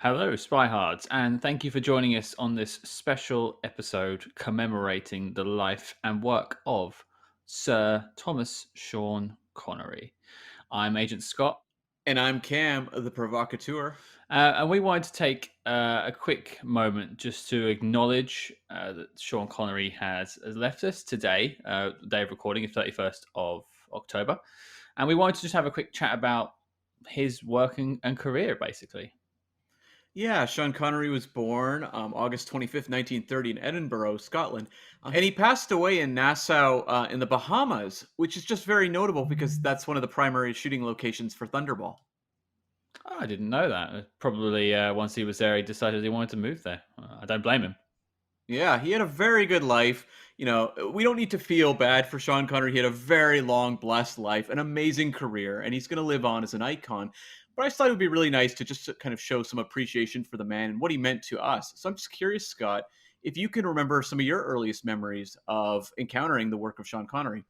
Hello, SpyHards, and thank you for joining us on this special episode commemorating the life and work of Sir Thomas Sean Connery. I'm Agent Scott, And I'm Cam, the provocateur. and we wanted to take a quick moment just to acknowledge that Sean Connery has left us today, the day of recording, the 31st of October, and we wanted to just have a quick chat about his working and career, basically. Yeah, Sean Connery was born August 25th, 1930, in Edinburgh, Scotland. And he passed away in Nassau, in the Bahamas, which is just very notable because that's one of the primary shooting locations for Thunderball. Oh, I didn't know that. Probably once he was there, he decided he wanted to move there. I don't blame him. Yeah, he had a very good life. We don't need to feel bad for Sean Connery. He had a very long, blessed life, an amazing career, and he's going to live on as an icon. But I just thought it would be really nice to just kind of show some appreciation for the man and what he meant to us. So I'm just curious, Scott, if you can remember some of your earliest memories of encountering the work of Sean Connery.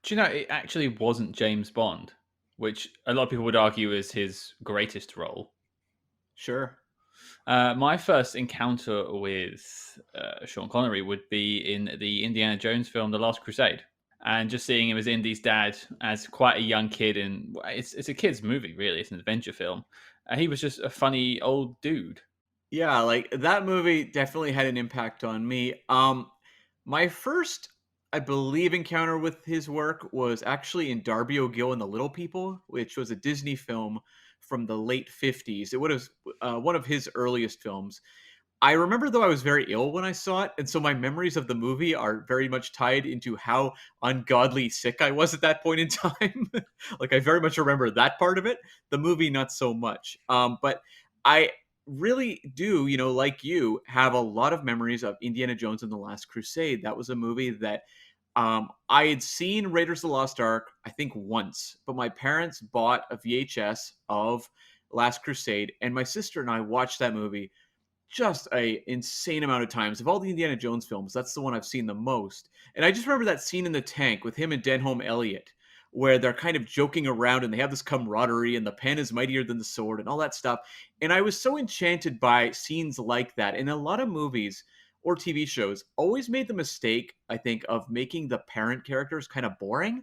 Do you know, it actually wasn't James Bond, which a lot of people would argue is his greatest role. Sure. My first encounter with Sean Connery would be in the Indiana Jones film, The Last Crusade. And just seeing him as Indy's dad as quite a young kid, and it's a kid's movie, really. It's an adventure film. He was just a funny old dude. Yeah, like that movie definitely had an impact on me. My first, I believe, encounter with his work was actually in Darby O'Gill and the Little People, which was a Disney film from the late 50s. It would have one of his earliest films. I remember though I was very ill when I saw it, and so my memories of the movie are very much tied into how ungodly sick I was at that point in time. Like I very much remember that part of it. The movie not so much. But I really do, like you, have a lot of memories of Indiana Jones and the Last Crusade. That was a movie that I had seen Raiders of the Lost Ark, I think once, but my parents bought a VHS of Last Crusade, and my sister and I watched that movie just a insane amount of times. Of all the Indiana Jones films, that's the one I've seen the most. And I just remember that scene in the tank with him and Denholm Elliott, where they're kind of joking around and they have this camaraderie and the pen is mightier than the sword and all that stuff. And I was so enchanted by scenes like that. And a lot of movies or TV shows always made the mistake, I think, of making the parent characters kind of boring.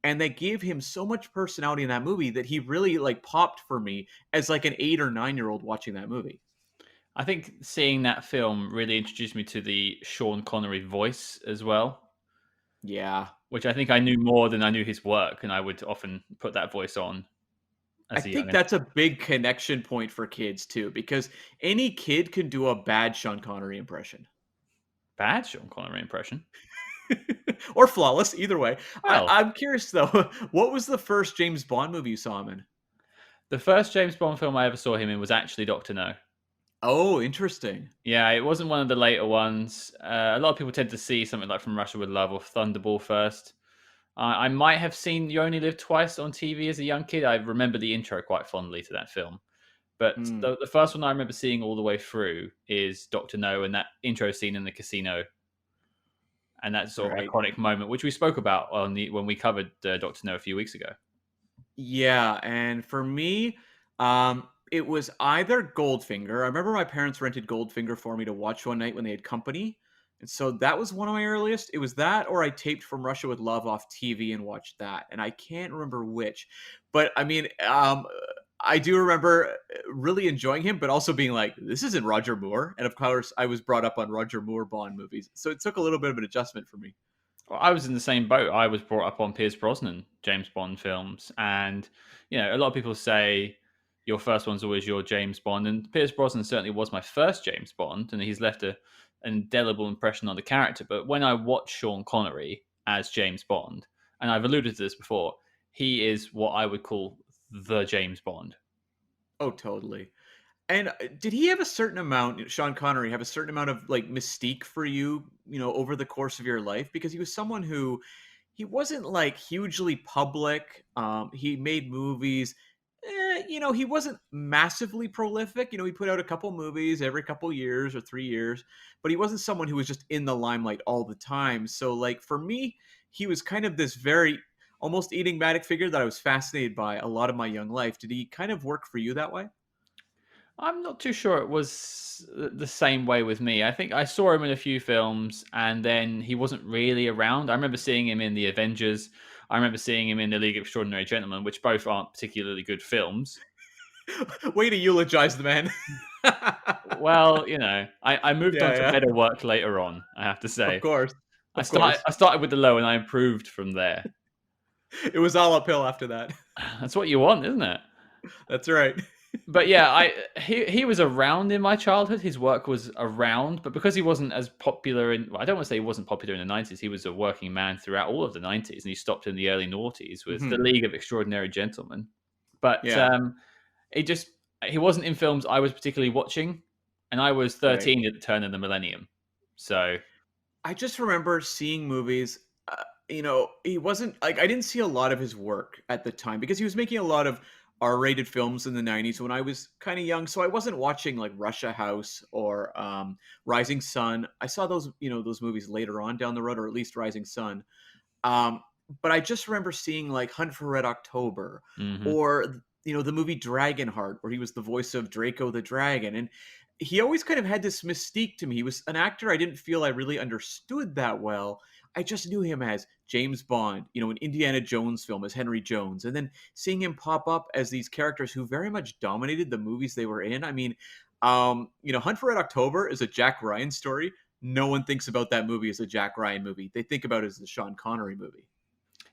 And they gave him so much personality in that movie that he really like popped for me as like an 8 or 9 year old watching that movie. I think seeing that film really introduced me to the Sean Connery voice as well, Yeah. which I think I knew more than I knew his work, and I would often put that voice on I as a think youngin. that's a big connection point for kids too, because any kid can do a bad Sean Connery impression. Bad Sean Connery impression. Or flawless, either way. Well, I'm curious though, what was the first James Bond movie you saw him in? the first James Bond film I ever saw him in was actually Doctor No. Oh, interesting. Yeah, it wasn't one of the later ones. A lot of people tend to see something like From Russia with Love or Thunderball first. I might have seen You Only Live Twice on TV as a young kid. I remember the intro quite fondly to that film. But Hmm, the first one I remember seeing all the way through is Doctor No and that intro scene in the casino and that sort of right. iconic moment, which we spoke about on the when we covered Doctor No a few weeks ago. Yeah, and for me, it was either Goldfinger. I remember my parents rented Goldfinger for me to watch one night when they had company. And so that was one of my earliest. It was that, or I taped From Russia with Love off TV and watched that. And I can't remember which. But I mean, I do remember really enjoying him, but also being like, this isn't Roger Moore. And of course, I was brought up on Roger Moore Bond movies. So it took a little bit of an adjustment for me. Well, I was in the same boat. I was brought up on Pierce Brosnan James Bond films, and a lot of people say your first one's always your James Bond, and Pierce Brosnan certainly was my first James Bond, and he's left an indelible impression on the character. But when I watch Sean Connery as James Bond, and I've alluded to this before, he is what I would call the James Bond. Oh, totally. And did he have a certain amount, Sean Connery, have a certain amount of like mystique for you, over the course of your life? Because he was someone who he wasn't like hugely public. He made movies. He wasn't massively prolific. He put out a couple movies every couple years or 3 years, but he wasn't someone who was just in the limelight all the time. So, like for me, he was kind of this very almost enigmatic figure that I was fascinated by a lot of my young life. Did he kind of work for you that way? I'm not too sure it was the same way with me. I think I saw him in a few films and then he wasn't really around. I remember seeing him in The Avengers. I remember seeing him in The League of Extraordinary Gentlemen, which both aren't particularly good films. Way to eulogize the man. Well, I moved on Yeah, to yeah. better work later on, I have to Of say. course. I Of started course. I started with the low and I improved from there. It was all uphill after that. That's what you want, isn't it? That's right. But yeah, he was around in my childhood. His work was around, but because he wasn't as popular in, well, I don't want to say he wasn't popular in the 90s. He was a working man throughout all of the 90s, and he stopped in the early noughties with The Mhm. League of Extraordinary Gentlemen. But Yeah. he just he wasn't in films I was particularly watching, and I was Right. 13 at the turn of the millennium. So I just remember seeing movies. He wasn't like I didn't see a lot of his work at the time because he was making a lot of R-rated films in the '90s when I was kind of young. So I wasn't watching like Russia House or Rising Sun. I saw those movies later on down the road, or at least Rising Sun. Um, but I just remember seeing like Hunt for Red October mhm. or the movie Dragonheart where he was the voice of Draco the Dragon, and he always kind of had this mystique to me. He was an actor I didn't feel I really understood that well. I just knew him as James Bond, an Indiana Jones film as Henry Jones, and then seeing him pop up as these characters who very much dominated the movies they were in. I mean, Hunt for Red October is a Jack Ryan story. No one thinks about that movie as a Jack Ryan movie. They think about it as the Sean Connery movie.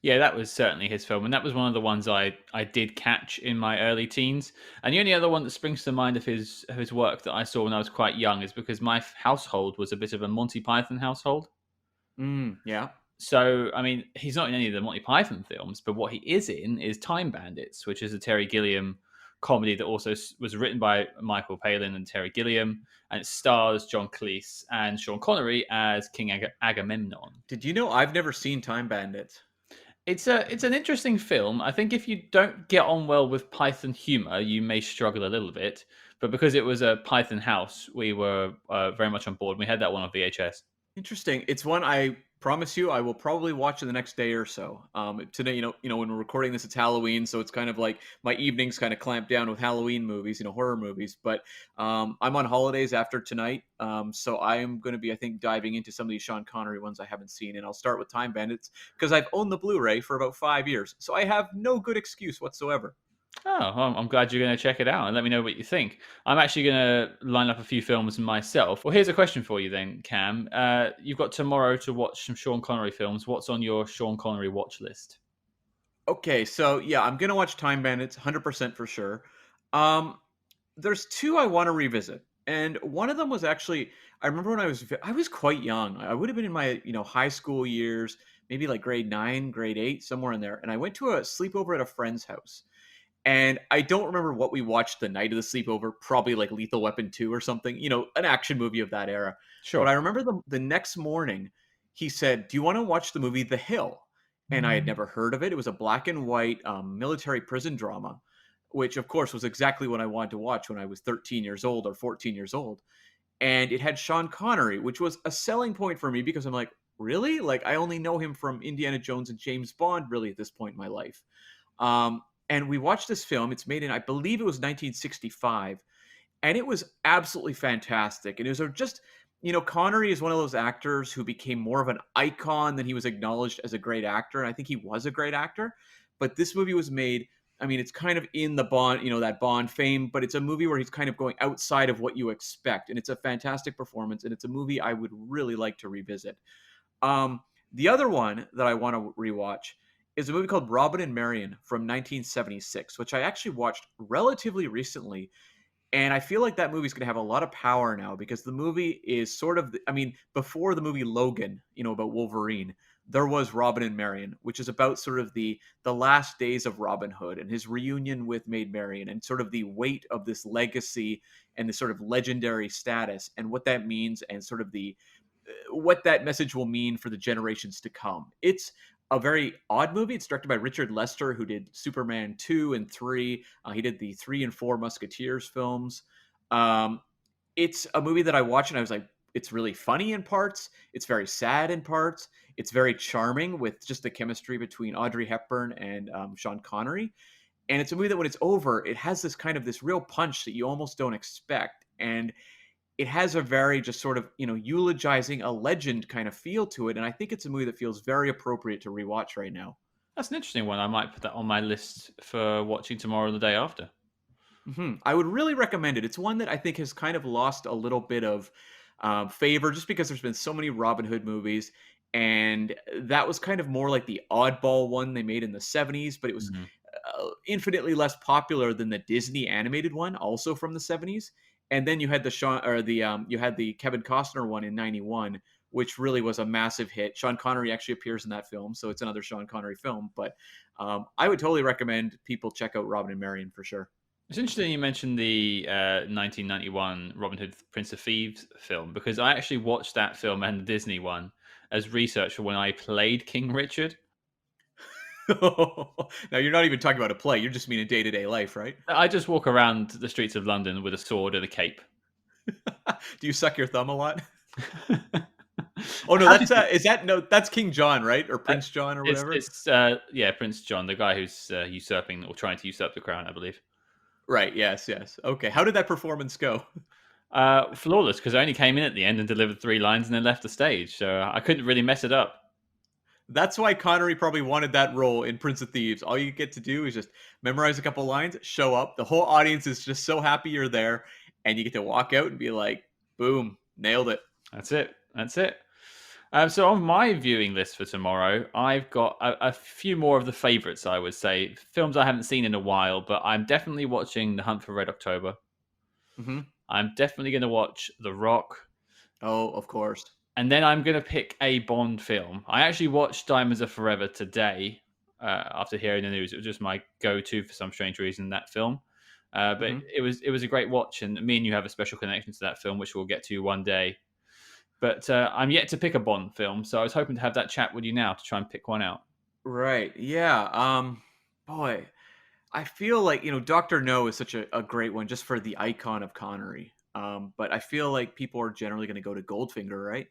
Yeah, that was certainly his film, and that was one of the ones I did catch in my early teens. And the only other one that springs to mind of his work that I saw when I was quite young is because my household was a bit of a Monty Python household. Yeah. So, I mean, he's not in any of the Monty Python films, but what he is in is Time Bandits, which is a Terry Gilliam comedy that also was written by Michael Palin and Terry Gilliam, and it stars John Cleese and Sean Connery as King Agamemnon. Did you know I've never seen Time Bandits? It's an interesting film. I think if you don't get on well with Python humor, you may struggle a little bit. But because it was a Python house, we were very much on board. We had that one on VHS. Interesting. It's one I promise you I will probably watch in the next day or so. Today, when we're recording this, it's Halloween, so it's kind of like my evenings kind of clamp down with Halloween movies, horror movies. But I'm on holidays after tonight, so I am going to be, I think, diving into some of these Sean Connery ones I haven't seen, and I'll start with Time Bandits because I've owned the Blu-ray for about 5 years, so I have no good excuse whatsoever. Oh, well, I'm glad you're going to check it out and let me know what you think. I'm actually going to line up a few films myself. Well, here's a question for you then, Cam. You've got tomorrow to watch some Sean Connery films. What's on your Sean Connery watch list? Okay, so yeah, I'm gonna watch Time Bandits 100% for sure. Um, there's two I want to revisit, and one of them was actually I remember when I was quite young. I would have been in my high school years, maybe like grade 9, grade 8, somewhere in there. And I went to a sleepover at a friend's house, and I don't remember what we watched the night of the sleepover. Probably like Lethal Weapon 2 or something, an action movie of that era. But Sure. I remember the next morning, he said, "Do you want to watch the movie The Hill?" And I had never heard of it. It was a black and white military prison drama, which of course was exactly what I wanted to watch when I was 13 years old or 14 years old. And it had Sean Connery, which was a selling point for me because I'm like, really? Like I only know him from Indiana Jones and James Bond really at this point in my life. And we watched this film. It's made in, I believe it was 1965, and it was absolutely fantastic. And it was just, Connery is one of those actors who became more of an icon than he was acknowledged as a great actor. And I think he was a great actor, but this movie was made. I mean, it's kind of in the Bond, that Bond fame, but it's a movie where he's kind of going outside of what you expect, and it's a fantastic performance, and it's a movie I would really like to revisit. Um, the other one that I want to rewatch is a movie called Robin and Marion from 1976, which I actually watched relatively recently. And I feel like that movie's going to have a lot of power now because the movie is sort of, I mean, before the movie Logan, about Wolverine, there was Robin and Marion, which is about sort of the last days of Robin Hood and his reunion with Maid Marian and sort of the weight of this legacy and the sort of legendary status and what that means and sort of the what that message will mean for the generations to come. It's a very odd movie. It's directed by Richard Lester, who did Superman 2 and 3. He did the 3 and 4 Musketeers films. Um, it's a movie that I watched and I was like, it's really funny in parts. It's very sad in parts. It's very charming with just the chemistry between Audrey Hepburn and Sean Connery. And it's a movie that when it's over, it has this real punch that you almost don't expect. And it has a very just sort of, eulogizing a legend kind of feel to it. And I think it's a movie that feels very appropriate to rewatch right now. That's an interesting one. I might put that on my list for watching tomorrow or the day after. I would really recommend it. It's one that I think has kind of lost a little bit of favor just because there's been so many Robin Hood movies. And that was kind of more like the oddball one they made in the 70s, but it was Mhm. infinitely less popular than the Disney animated one, also from the 70s. And then you had the Kevin Costner one in '91, which really was a massive hit. Sean Connery actually appears in that film, so it's another Sean Connery film. But I would totally recommend people check out Robin and Marion for sure. It's interesting you mentioned the 1991 Robin Hood Prince of Thieves film because I actually watched that film and the Disney one as research for when I played King Richard. Now you're not even talking about a play; you're just meaning day to day life, right? I just walk around the streets of London with a sword and a cape. Do you suck your thumb a lot? Oh no, How did you? that's King John, right, or Uh, Prince John, or it's whatever. it's yeah, Prince John, the guy who's usurping or trying to usurp the crown, I believe. Right. Yes. Yes. Okay. How did that performance go? Flawless because I only came in at the end and delivered 3 lines and then left the stage, so I couldn't really mess it up. That's why Connery probably wanted that role in Prince of Thieves. All you get to do is just memorize a couple lines, show up. The whole audience is just so happy you're there, and you get to walk out and be like, "Boom, nailed it." That's it. That's it. So on my viewing list for tomorrow, I've got a few more of the favourites. I would say films I haven't seen in a while, but I'm definitely watching The Hunt for Red October. Hmm. I'm definitely going to watch The Rock, Oh, of course. and then I'm going to pick a Bond film. I actually watched Diamonds Are Forever today after hearing the news. It was just my go-to for some strange reason. That film, but Hmm. it was a great watch, and me and you have a special connection to that film, which we'll get to one day. But I'm yet to pick a Bond film, so I was hoping to have that chat with you now to try and pick one out. Right. Yeah. Boy, I feel like Doctor No is such a great one just for the icon of Connery. But I feel like people are generally going to go to Goldfinger, right?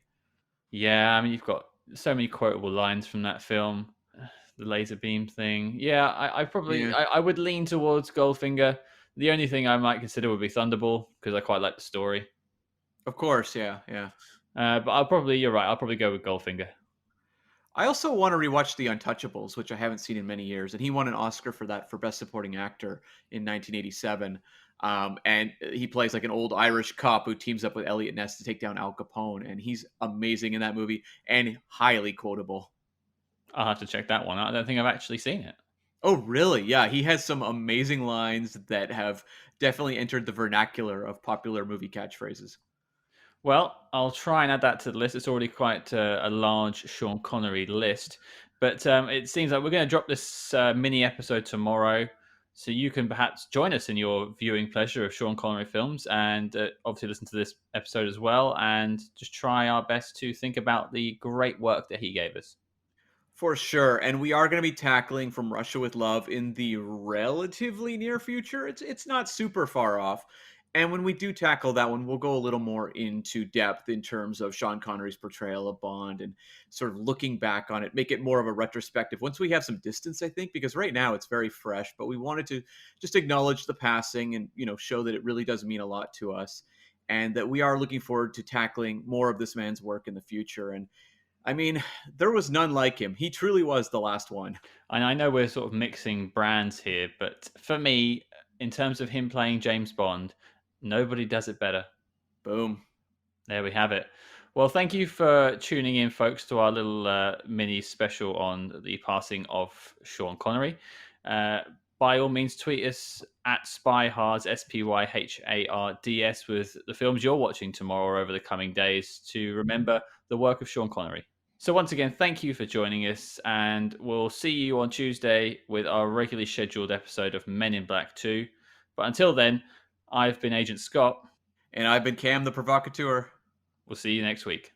Yeah, I mean, you've got so many quotable lines from that film. The laser beam thing. Yeah, I probably Yeah. I would lean towards Goldfinger. The only thing I might consider would be Thunderball because I quite like the story. Of course. Yeah. Yeah. But you're right. I'll probably go with Goldfinger. I also want to rewatch The Untouchables, which I haven't seen in many years, and he won an Oscar for that for Best Supporting Actor in 1987. And he plays like an old Irish cop who teams up with Elliot Ness to take down Al Capone, and he's amazing in that movie and highly quotable. I'll have to check that one out. I don't think I've actually seen it. Oh, really? Yeah, he has some amazing lines that have definitely entered the vernacular of popular movie catchphrases. Well, I'll try and add that to the list. It's already quite a large Sean Connery list, but it seems like we're going to drop this mini episode tomorrow, so you can perhaps join us in your viewing pleasure of Sean Connery films, and obviously listen to this episode as well, and just try our best to think about the great work that he gave us. For sure, and we are going to be tackling From Russia with Love in the relatively near future. It's not super far off. And when we do tackle that one, we'll go a little more into depth in terms of Sean Connery's portrayal of Bond and sort of looking back on it, make it more of a retrospective once we have some distance, I think, because right now it's very fresh, but we wanted to just acknowledge the passing and, show that it really does mean a lot to us and that we are looking forward to tackling more of this man's work in the future. And I mean, there was none like him. He truly was the last one. And I know we're sort of mixing brands here, but for me, in terms of him playing James Bond, nobody does it better. Boom. There we have it. Well, thank you for tuning in, folks, to our little mini special on the passing of Sean Connery. Uh, by all means, tweet us at SpyHards, SpyHards, with the films you're watching tomorrow or over the coming days to remember the work of Sean Connery. So, once again, thank you for joining us, and we'll see you on Tuesday with our regularly scheduled episode of Men in Black 2. But until then, I've been Agent Scott. And I've been Cam the Provocateur. We'll see you next week.